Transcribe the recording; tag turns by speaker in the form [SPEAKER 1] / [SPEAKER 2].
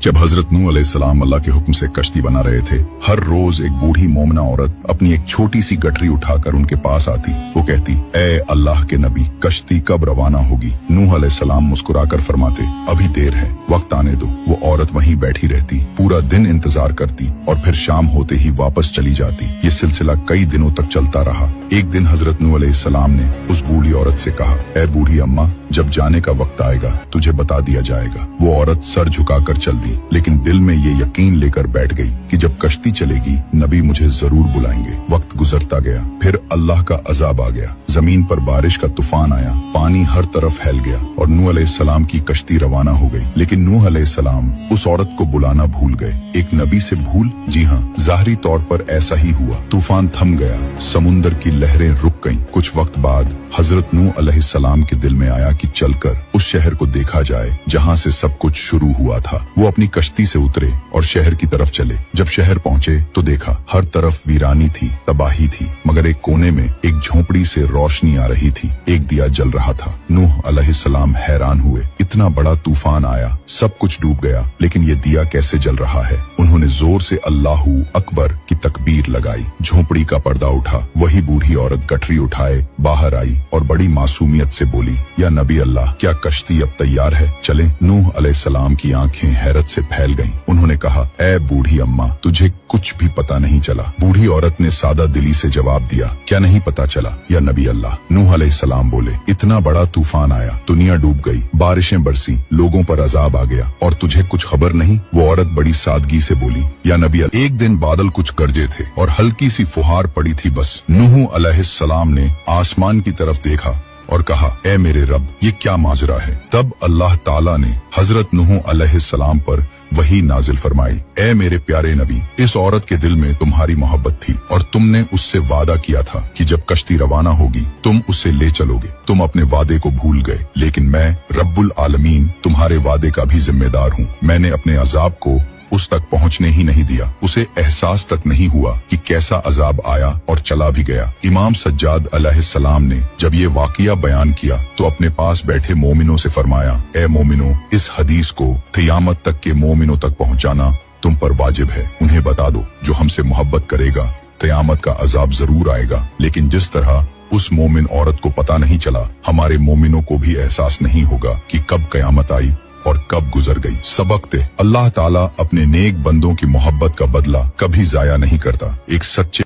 [SPEAKER 1] जब हजरत नूह अलैहिस्सलाम अल्लाह के हुक्म से कश्ती बना रहे थे, हर रोज एक बूढ़ी मोमना औरत अपनी एक छोटी सी गठरी उठाकर उनके पास आती। वो कहती, ए अल्लाह के नबी, कश्ती कब रवाना होगी? नूह अलैहिस्सलाम मुस्कुराकर फरमाते, अभी देर है, वक्त आने दो। वो औरत वहीं बैठी रहती, पूरा दिन इंतजार करती और फिर शाम होते ही वापस चली जाती। ये सिलसिला कई दिनों तक चलता रहा। एक दिन हजरत नूह अलैहिस्सलाम ने उस बूढ़ी औरत से कहा, ए बूढ़ी अम्मा, जब जाने का वक्त आएगा तुझे बता दिया जाएगा। वो औरत सर झुकाकर चल दी, लेकिन दिल में ये यकीन लेकर बैठ गई कि जब कश्ती चलेगी नबी मुझे जरूर बुलाएंगे। वक्त गुजरता गया, फिर अल्लाह का अजाब आ गया। जमीन पर बारिश का तूफान आया, पानी हर तरफ फैल गया और नूह अलैहिस्सलाम की कश्ती रवाना हो गई। लेकिन नूह अलैहिस्सलाम उस औरत को बुलाना भूल गए। एक नबी से भूल? जी हाँ, ज़ाहिरी तौर पर ऐसा ही हुआ। तूफान थम गया, समुंदर की लहरें रुक गईं। कुछ वक्त बाद हजरत नूह अलैहिस्सलाम के दिल में आया कि चलकर उस शहर को देखा जाए जहाँ से सब कुछ शुरू हुआ था। वो अपनी कश्ती से उतरे और शहर की तरफ चले। जब शहर पहुँचे तो देखा हर तरफ वीरानी थी, तबाही थी, मगर एक कोने में एक झोंपड़ी से रोशनी आ रही थी। एक दिया जल रहा था। नूह अलैहिस्सलाम हैरान हुए, इतना बड़ा तूफान आया, सब कुछ डूब गया, लेकिन ये दिया कैसे जल रहा है? उन्होंने जोर से अल्लाहू अकबर की तकबीर लगाई। झोंपड़ी का पर्दा उठा। वही बूढ़ी औरत गठरी उठाए बाहर आई और बड़ी मासूमियत से बोली, या नबी अल्लाह, क्या कश्ती अब तैयार है? चले। नूह अलैहिस्सलाम की आंखें हैरत से फैल गईं। उन्होंने कहा, ए बूढ़ी अम्मा, तुझे कुछ भी पता नहीं चला। बूढ़ी औरत ने सादा दिली से जवाब दिया, क्या नहीं पता चला या नबी अल्लाह? नूह अलैहिस्सलाम बोले, इतना बड़ा तूफान आया, दुनिया डूब गई, बारिशें बरसी, लोगों पर अजाब आ गया और तुझे कुछ खबर नहीं? वो औरत बड़ी सादगी से बोली, या नबी अल्लाह, एक दिन बादल कुछ गरजे थे और हल्की सी फुहार पड़ी थी बस। नूह अलैहिस्सलाम ने आसमान की तरफ देखा और कहा, ए मेरे रब, ये क्या माजरा है? तब अल्लाह ताला ने हजरत नूह अलैहिस्सलाम पर वही नाजिल फरमाई, ए मेरे प्यारे नबी, इस औरत के दिल में तुम्हारी मोहब्बत थी और तुमने उससे वादा किया था कि जब कश्ती रवाना होगी तुम उसे ले चलोगे। तुम अपने वादे को भूल गए, लेकिन मैं रब्बुल आलमीन तुम्हारे वादे का भी जिम्मेदार हूँ। मैंने अपने अजाब को उस तक पहुंचने ही नहीं दिया। उसे एहसास तक नहीं हुआ कि कैसा अजाब आया और चला भी गया। इमाम सज्जाद अलैहिस्सलाम ने जब ये वाकया बयान किया तो अपने पास बैठे मोमिनों से फरमाया, ए मोमिनों, इस हदीस को क़यामत तक के मोमिनों तक पहुंचाना तुम पर वाजिब है। उन्हें बता दो, जो हमसे मोहब्बत करेगा क़यामत का अजाब जरूर आएगा, लेकिन जिस तरह उस मोमिन औरत को पता नहीं चला, हमारे मोमिनों को भी एहसास नहीं होगा कि कब क़यामत आई और कब गुजर गई। सबक थे, अल्लाह ताला अपने नेक बंदों की मोहब्बत का बदला कभी जाया नहीं करता। एक सच्चे